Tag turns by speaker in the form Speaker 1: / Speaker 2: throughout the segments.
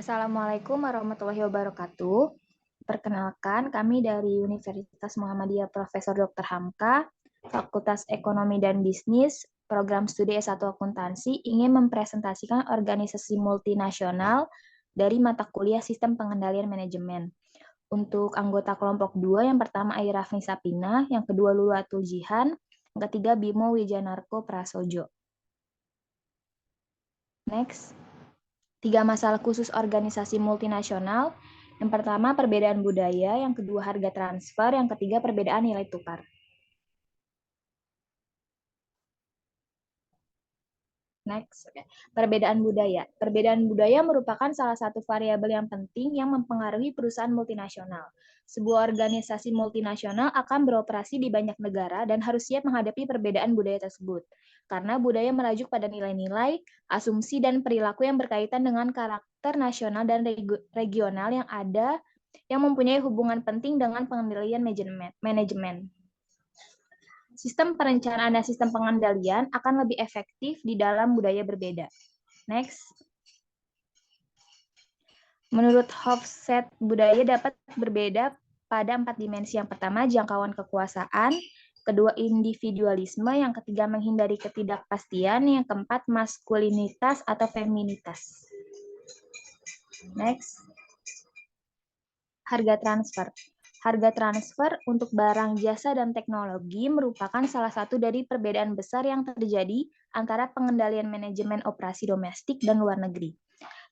Speaker 1: Assalamualaikum warahmatullahi wabarakatuh. Perkenalkan, kami dari Universitas Muhammadiyah Profesor Dr. Hamka, Fakultas Ekonomi dan Bisnis, Program Studi S1 Akuntansi, ingin mempresentasikan organisasi multinasional dari mata kuliah Sistem Pengendalian Manajemen. Untuk anggota kelompok 2, yang pertama Airafni Sapina, yang kedua Luluatul Jihan, yang ketiga Bimo Wijanarko Prasojo. Next. 3 masalah khusus organisasi multinasional. Yang pertama, perbedaan budaya. Yang kedua, harga transfer. Yang ketiga, perbedaan nilai tukar. Next. Perbedaan budaya. Perbedaan budaya merupakan salah satu variabel yang penting yang mempengaruhi perusahaan multinasional. Sebuah organisasi multinasional akan beroperasi di banyak negara dan harus siap menghadapi perbedaan budaya tersebut. Karena budaya merajuk pada nilai-nilai, asumsi, dan perilaku yang berkaitan dengan karakter nasional dan regional yang ada yang mempunyai hubungan penting dengan pengendalian manajemen. Sistem perencanaan dan sistem pengendalian akan lebih efektif di dalam budaya berbeda. Next. Menurut Hofstede, budaya dapat berbeda pada 4 dimensi. Yang pertama, jangkauan kekuasaan. Kedua, individualisme. Yang ketiga, menghindari ketidakpastian. Yang keempat, maskulinitas atau feminitas. Next. Harga transfer. Harga transfer untuk barang, jasa, dan teknologi merupakan salah satu dari perbedaan besar yang terjadi antara pengendalian manajemen operasi domestik dan luar negeri.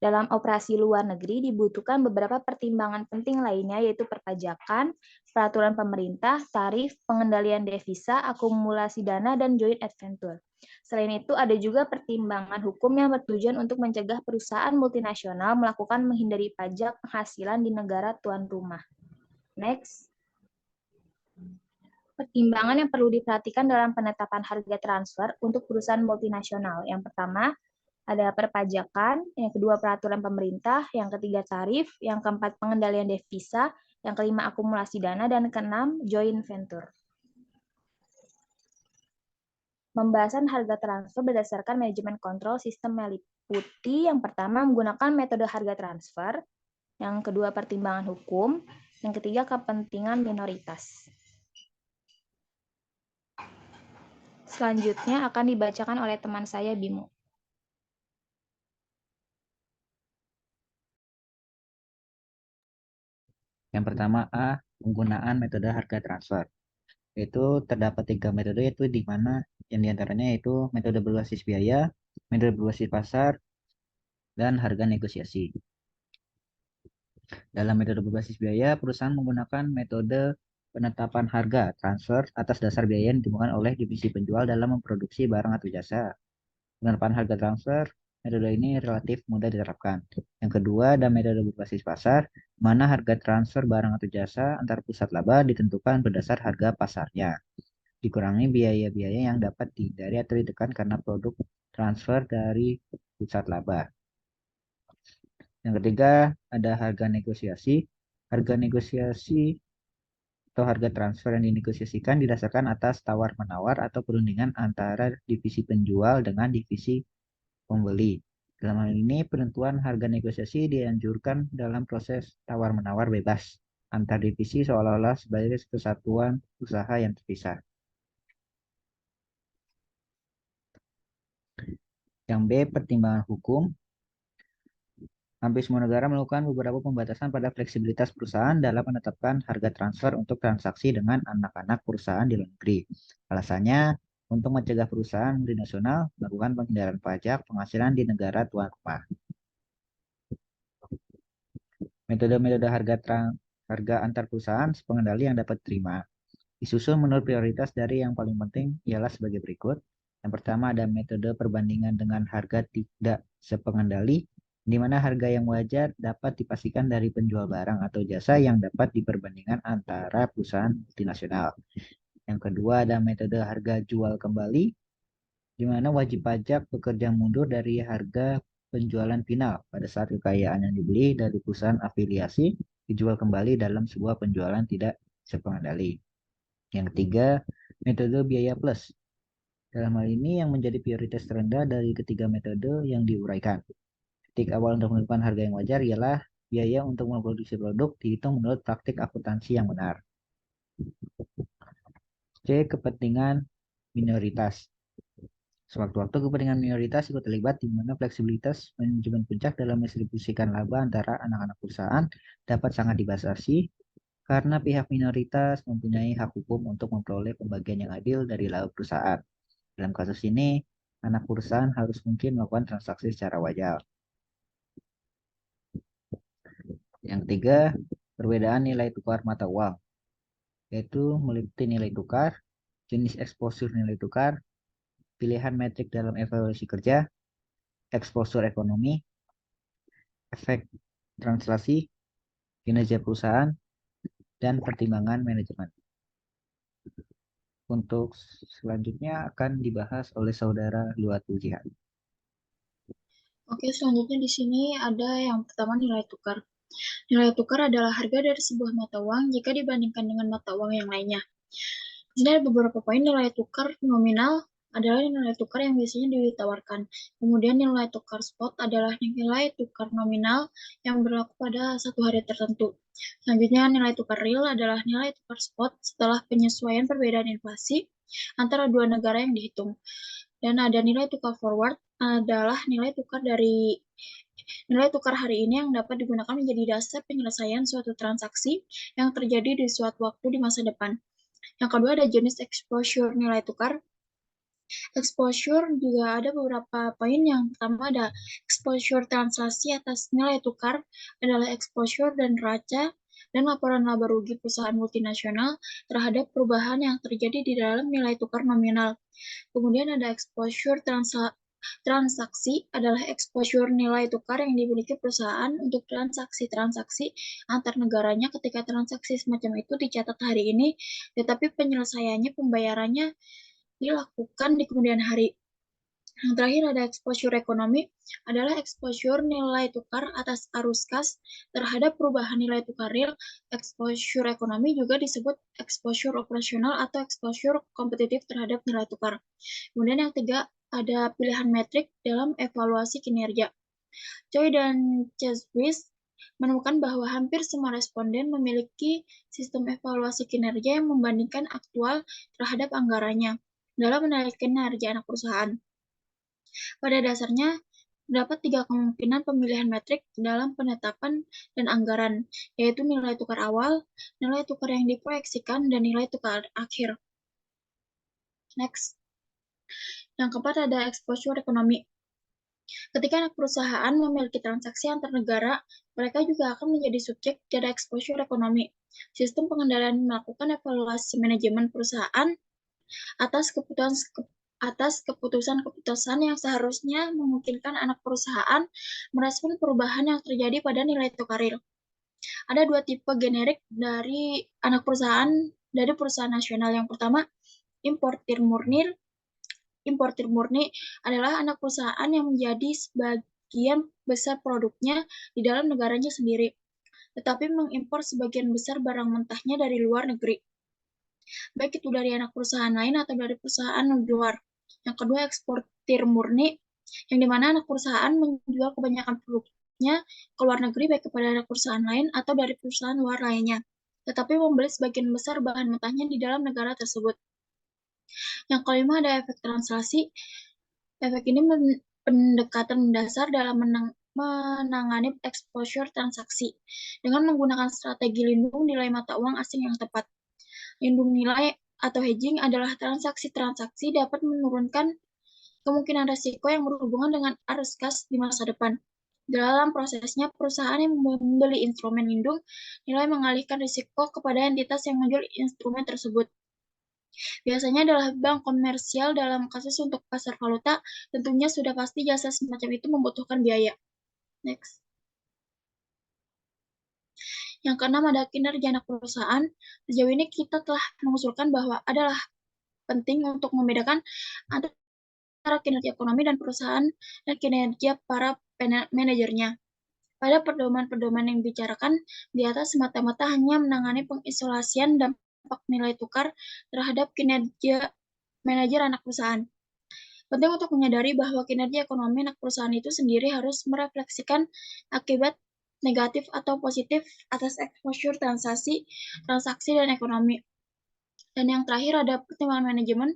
Speaker 1: Dalam operasi luar negeri dibutuhkan beberapa pertimbangan penting lainnya, yaitu perpajakan, peraturan pemerintah, tarif, pengendalian devisa, akumulasi dana, dan joint venture. Selain itu, ada juga pertimbangan hukum yang bertujuan untuk mencegah perusahaan multinasional melakukan menghindari pajak penghasilan di negara tuan rumah. Next. Pertimbangan yang perlu diperhatikan dalam penetapan harga transfer untuk perusahaan multinasional. Yang pertama, ada perpajakan, yang kedua peraturan pemerintah, yang ketiga tarif, yang keempat pengendalian devisa, yang kelima akumulasi dana, dan keenam joint venture. Pembahasan harga transfer berdasarkan manajemen kontrol sistem meliputi yang pertama menggunakan metode harga transfer, yang kedua pertimbangan hukum, yang ketiga kepentingan minoritas. Selanjutnya akan dibacakan oleh teman saya Bimo.
Speaker 2: Yang pertama A, penggunaan metode harga transfer. Itu terdapat 3 metode, yaitu di mana yang diantaranya yaitu metode berbasis biaya, metode berbasis pasar, dan harga negosiasi. Dalam metode berbasis biaya, perusahaan menggunakan metode penetapan harga transfer atas dasar biaya yang ditemukan oleh divisi penjual dalam memproduksi barang atau jasa. Penerapan harga transfer, metode ini relatif mudah diterapkan. Yang kedua, ada metode berbasis pasar, mana harga transfer barang atau jasa antar pusat laba ditentukan berdasar harga pasarnya. Dikurangi biaya-biaya yang dapat dihindari atau ditekan karena produk transfer dari pusat laba. Yang ketiga, ada harga negosiasi. Harga negosiasi atau harga transfer yang dinegosiasikan didasarkan atas tawar-menawar atau perundingan antara divisi penjual dengan divisi pembeli. Dalam hal ini, penentuan harga negosiasi dianjurkan dalam proses tawar-menawar bebas antar divisi seolah-olah sebagai kesatuan usaha yang terpisah. Yang B, pertimbangan hukum. Hampir semua negara melakukan beberapa pembatasan pada fleksibilitas perusahaan dalam menetapkan harga transfer untuk transaksi dengan anak-anak perusahaan di luar negeri. Alasannya, untuk mencegah perusahaan multinasional melakukan penghindaran pajak penghasilan di negara tuan rumah. Metode-metode harga antar perusahaan pengendali yang dapat diterima. Disusun menurut prioritas dari yang paling penting ialah sebagai berikut. Yang pertama ada metode perbandingan dengan harga tidak sepengendali, di mana harga yang wajar dapat dipastikan dari penjual barang atau jasa yang dapat diperbandingkan antara perusahaan multinasional. Yang kedua ada metode harga jual kembali, di mana wajib pajak bekerja mundur dari harga penjualan final pada saat kekayaan yang dibeli dari perusahaan afiliasi dijual kembali dalam sebuah penjualan tidak sepengendali. Yang ketiga, metode biaya plus. Dalam hal ini yang menjadi prioritas terendah dari ketiga metode yang diuraikan. Titik awal untuk menentukan harga yang wajar ialah biaya untuk memproduksi produk dihitung menurut praktik akuntansi yang benar. C. Kepentingan minoritas. Sewaktu-waktu kepentingan minoritas ikut terlibat di mana fleksibilitas manajemen puncak dalam mendistribusikan laba antara anak-anak perusahaan dapat sangat dibatasi karena pihak minoritas mempunyai hak hukum untuk memperoleh pembagian yang adil dari laba perusahaan. Dalam kasus ini, anak perusahaan harus mungkin melakukan transaksi secara wajar. Yang ketiga, perbedaan nilai tukar mata uang, yaitu meliputi nilai tukar, jenis eksposur nilai tukar, pilihan metrik dalam evaluasi kerja, eksposur ekonomi, efek translasi, kinerja perusahaan, dan pertimbangan manajemen. Untuk selanjutnya akan dibahas oleh saudara Luatu Jihan.
Speaker 1: Oke, selanjutnya di sini ada yang pertama nilai tukar. Nilai tukar adalah harga dari sebuah mata uang jika dibandingkan dengan mata uang yang lainnya. Di sini ada beberapa poin. Nilai tukar nominal adalah nilai tukar yang biasanya ditawarkan. Kemudian nilai tukar spot adalah nilai tukar nominal yang berlaku pada satu hari tertentu. Selanjutnya nilai tukar real adalah nilai tukar spot setelah penyesuaian perbedaan inflasi antara dua negara yang dihitung. Dan ada nilai tukar forward adalah nilai tukar hari ini yang dapat digunakan menjadi dasar penyelesaian suatu transaksi yang terjadi di suatu waktu di masa depan. Yang kedua ada jenis exposure nilai tukar. Exposure juga ada beberapa poin. Yang pertama ada exposure translasi atas nilai tukar adalah exposure dan neraca dan laporan laba rugi perusahaan multinasional terhadap perubahan yang terjadi di dalam nilai tukar nominal. Kemudian ada exposure transaksi adalah exposure nilai tukar yang dimiliki perusahaan untuk transaksi-transaksi antar negaranya ketika transaksi semacam itu dicatat hari ini, tetapi penyelesaiannya, pembayarannya dilakukan di kemudian hari. Yang terakhir ada exposure ekonomi, adalah exposure nilai tukar atas arus kas terhadap perubahan nilai tukar real. Exposure ekonomi juga disebut exposure operasional atau exposure kompetitif terhadap nilai tukar. Kemudian yang ketiga, ada pilihan metrik dalam evaluasi kinerja. Choi dan Cheswis menemukan bahwa hampir semua responden memiliki sistem evaluasi kinerja yang membandingkan aktual terhadap anggarannya dalam menilai kinerja anak perusahaan. Pada dasarnya, terdapat 3 kemungkinan pemilihan metrik dalam penetapan dan anggaran, yaitu nilai tukar awal, nilai tukar yang diproyeksikan, dan nilai tukar akhir. Next. Yang keempat ada exposure ekonomi. Ketika anak perusahaan memiliki transaksi antar negara, mereka juga akan menjadi subjek dari exposure ekonomi. Sistem pengendalian melakukan evaluasi manajemen perusahaan atas keputusan-keputusan yang seharusnya memungkinkan anak perusahaan merespon perubahan yang terjadi pada nilai tukar real. Ada 2 tipe generik dari perusahaan nasional. Yang pertama, importir murni adalah anak perusahaan yang menjadi sebagian besar produknya di dalam negaranya sendiri, tetapi mengimpor sebagian besar barang mentahnya dari luar negeri, baik itu dari anak perusahaan lain atau dari perusahaan luar. Yang kedua, eksportir murni, yang dimana anak perusahaan menjual kebanyakan produknya ke luar negeri baik kepada anak perusahaan lain atau dari perusahaan luar lainnya, tetapi membeli sebagian besar bahan mentahnya di dalam negara tersebut. Yang kelima ada efek translasi. Efek ini pendekatan mendasar dalam menangani exposure transaksi dengan menggunakan strategi lindung nilai mata uang asing yang tepat. Lindung nilai atau hedging adalah transaksi-transaksi dapat menurunkan kemungkinan risiko yang berhubungan dengan arus kas di masa depan. Dalam prosesnya, perusahaan yang membeli instrumen lindung nilai mengalihkan risiko kepada entitas yang menjual instrumen tersebut. Biasanya adalah bank komersial. Dalam kasus untuk pasar valuta, tentunya sudah pasti jasa semacam itu membutuhkan biaya. Next. Yang keenam ada kinerja anak perusahaan. Sejauh ini kita telah mengusulkan bahwa adalah penting untuk membedakan antara kinerja ekonomi dan perusahaan dan kinerja para manajernya. Pada pedoman-pedoman yang dibicarakan di atas semata-mata hanya menangani pengisolasian dampak nilai tukar terhadap kinerja manajer anak perusahaan.
Speaker 3: Penting untuk menyadari bahwa kinerja ekonomi anak perusahaan itu sendiri harus merefleksikan akibat negatif atau positif atas exposure transaksi dan ekonomi. Dan yang terakhir ada pertimbangan manajemen.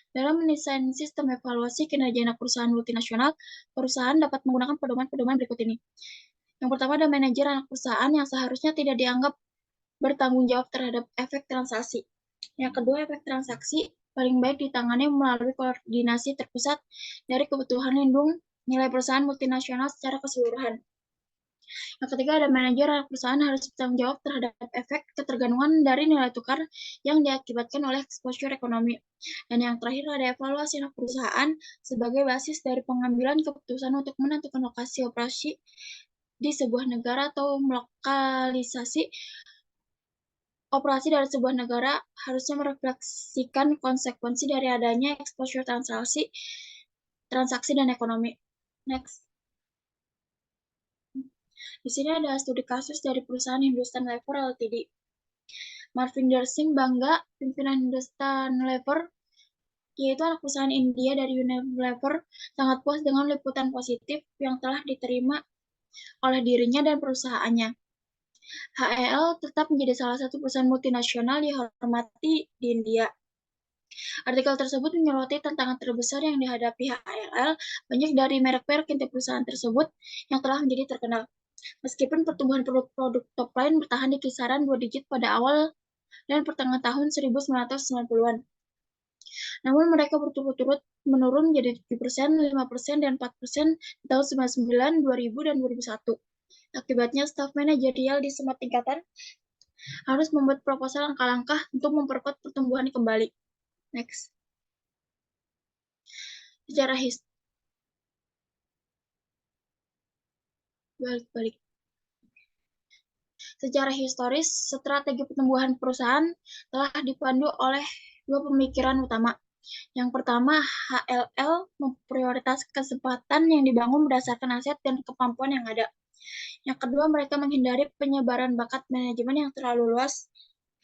Speaker 3: Dalam mendesain sistem evaluasi kinerja anak perusahaan multinasional, perusahaan dapat menggunakan pedoman-pedoman berikut ini. Yang pertama ada manajer anak perusahaan yang seharusnya tidak dianggap bertanggung jawab terhadap efek transaksi. Yang kedua, efek transaksi paling baik ditangani melalui koordinasi terpusat dari kebutuhan lindung nilai perusahaan multinasional secara keseluruhan. Yang ketiga, ada manajer anak perusahaan harus bertanggung jawab terhadap efek ketergantungan dari nilai tukar yang diakibatkan oleh exposure ekonomi. Dan yang terakhir, ada evaluasi anak perusahaan sebagai basis dari pengambilan keputusan untuk menentukan lokasi operasi di sebuah negara atau melokalisasi operasi dari sebuah negara harusnya merefleksikan konsekuensi dari adanya exposure transaksi dan ekonomi. Next. Di sini ada studi kasus dari perusahaan Hindustan Lever Ltd. Marvinder Singh bangga, pimpinan Hindustan Lever, yaitu anak perusahaan India dari Unilever, sangat puas dengan liputan positif yang telah diterima oleh dirinya dan perusahaannya. HEL tetap menjadi salah satu perusahaan multinasional dihormati di India. Artikel tersebut menyoroti tantangan terbesar yang dihadapi HEL banyak dari merek-merek inti perusahaan tersebut yang telah menjadi terkenal. Meskipun pertumbuhan produk top line bertahan di kisaran 2 digit pada awal dan pertengahan tahun 1990-an. Namun mereka berturut-turut menurun menjadi 7%, 5%, dan 4% di tahun 1999, 2000, dan 2001. Akibatnya, staf manajerial di semua tingkatan harus membuat proposal langkah-langkah untuk memperkuat pertumbuhan kembali. Next. Secara historis, strategi pertumbuhan perusahaan telah dipandu oleh dua pemikiran utama. Yang pertama, HLL memprioritaskan kesempatan yang dibangun berdasarkan aset dan kemampuan yang ada. Yang kedua, mereka menghindari penyebaran bakat manajemen yang terlalu luas.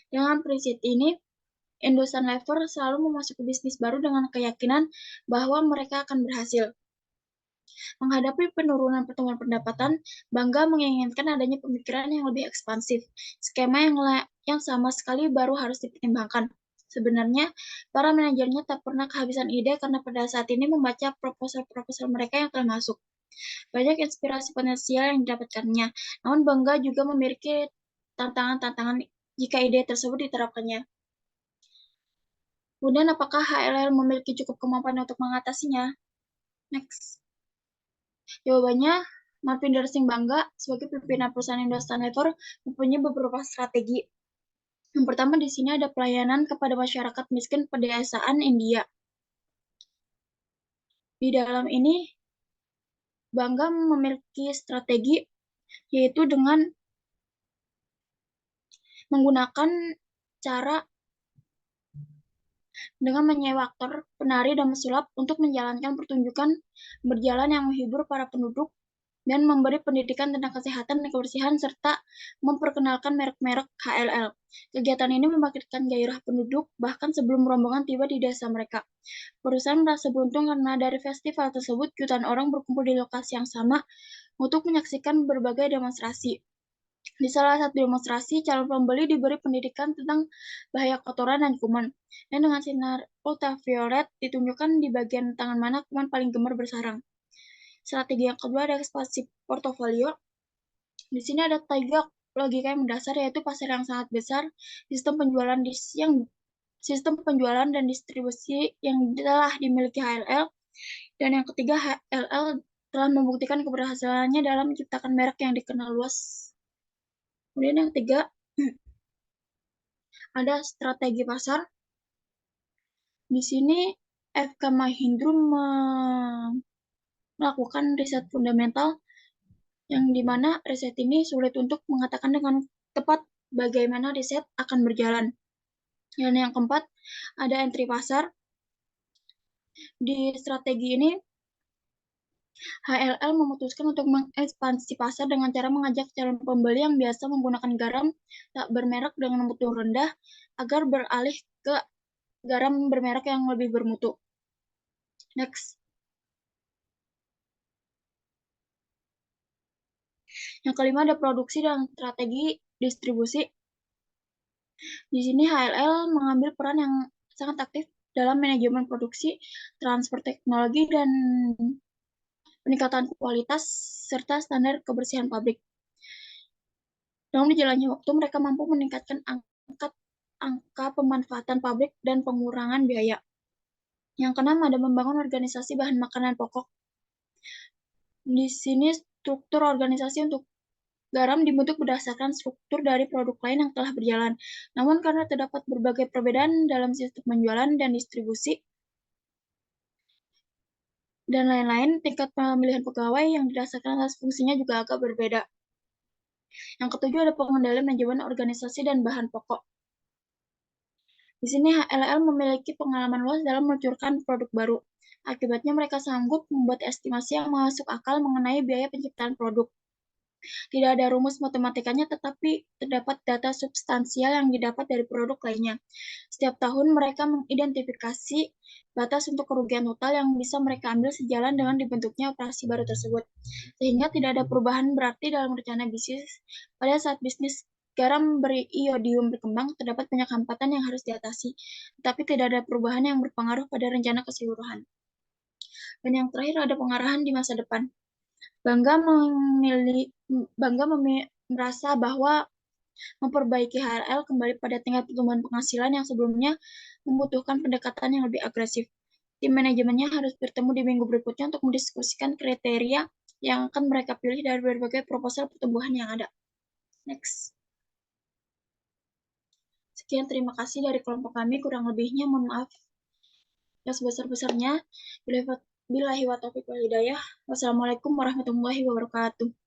Speaker 3: Dengan prinsip ini, Hindustan Lever selalu memasuki bisnis baru dengan keyakinan bahwa mereka akan berhasil. Menghadapi penurunan pertumbuhan pendapatan, Bangga menginginkan adanya pemikiran yang lebih ekspansif. Skema yang sama sekali baru harus dipertimbangkan. Sebenarnya, para manajernya tak pernah kehabisan ide karena pada saat ini membaca proposal-proposal mereka yang telah masuk. Banyak inspirasi potensial yang didapatkannya, namun Bangga juga memiliki tantangan-tantangan jika ide tersebut diterapkannya. Kemudian, apakah HLL memiliki cukup kemampuan untuk mengatasinya? Next. Jawabannya, Marvinder Singh Bangga sebagai pimpinan perusahaan Hindustan Lever mempunyai beberapa strategi. Yang pertama di sini ada pelayanan kepada masyarakat miskin pedesaan India. Di dalam ini, Bangga memiliki strategi yaitu dengan menggunakan cara dengan menyewa aktor, penari, dan pesulap untuk menjalankan pertunjukan berjalan yang menghibur para penduduk dan memberi pendidikan tentang kesehatan dan kebersihan serta memperkenalkan merek-merek HLL. Kegiatan ini membangkitkan gairah penduduk bahkan sebelum rombongan tiba di desa mereka. Perusahaan merasa beruntung karena dari festival tersebut jutaan orang berkumpul di lokasi yang sama untuk menyaksikan berbagai demonstrasi. Di salah satu demonstrasi, calon pembeli diberi pendidikan tentang bahaya kotoran dan kuman, dan dengan sinar ultraviolet ditunjukkan di bagian tangan mana kuman paling gemar bersarang. Strategi yang kedua ada ekspansi portofolio. Di sini ada tiga logika yang mendasar, yaitu pasar yang sangat besar, sistem penjualan dan distribusi yang telah dimiliki HLL, dan yang ketiga HLL telah membuktikan keberhasilannya dalam menciptakan merek yang dikenal luas. Kemudian yang ketiga, ada strategi pasar. Di sini FK Mahindra melakukan riset fundamental yang dimana riset ini sulit untuk mengatakan dengan tepat bagaimana riset akan berjalan. Dan yang keempat, ada entry pasar. Di strategi ini, HLL memutuskan untuk mengekspansi pasar dengan cara mengajak calon pembeli yang biasa menggunakan garam tak bermerek dengan mutu rendah agar beralih ke garam bermerek yang lebih bermutu. Next. Yang kelima ada produksi dan strategi distribusi. Di sini HLL mengambil peran yang sangat aktif dalam manajemen produksi, transfer teknologi, dan peningkatan kualitas serta standar kebersihan pabrik. Dalam berjalannya waktu, mereka mampu meningkatkan angka pemanfaatan pabrik dan pengurangan biaya. Yang keenam ada membangun organisasi bahan makanan pokok. Di sini struktur organisasi untuk garam dibentuk berdasarkan struktur dari produk lain yang telah berjalan. Namun karena terdapat berbagai perbedaan dalam sistem penjualan dan distribusi dan lain-lain, tingkat pemilihan pegawai yang didasarkan atas fungsinya juga agak berbeda. Yang ketujuh ada pengendalian manajemen organisasi dan bahan pokok. Di sini HLL memiliki pengalaman luas dalam meluncurkan produk baru. Akibatnya mereka sanggup membuat estimasi yang masuk akal mengenai biaya penciptaan produk. Tidak ada rumus matematikanya, tetapi terdapat data substansial yang didapat dari produk lainnya. Setiap tahun mereka mengidentifikasi batas untuk kerugian total yang bisa mereka ambil sejalan dengan dibentuknya operasi baru tersebut. Sehingga tidak ada perubahan berarti dalam rencana bisnis. Pada saat bisnis garam beriodium berkembang, terdapat banyak hambatan yang harus diatasi, tetapi tidak ada perubahan yang berpengaruh pada rencana keseluruhan. Dan yang terakhir ada pengarahan di masa depan. Bangga merasa bahwa memperbaiki HLL kembali pada tingkat pertumbuhan penghasilan yang sebelumnya membutuhkan pendekatan yang lebih agresif. Tim manajemennya harus bertemu di minggu berikutnya untuk mendiskusikan kriteria yang akan mereka pilih dari berbagai proposal pertumbuhan yang ada. Next. Sekian, terima kasih dari kelompok kami. Kurang lebihnya mohon maaf yang sebesar-besarnya. Billahi wa taufiq wal hidayah. Wassalamualaikum warahmatullahi wabarakatuh.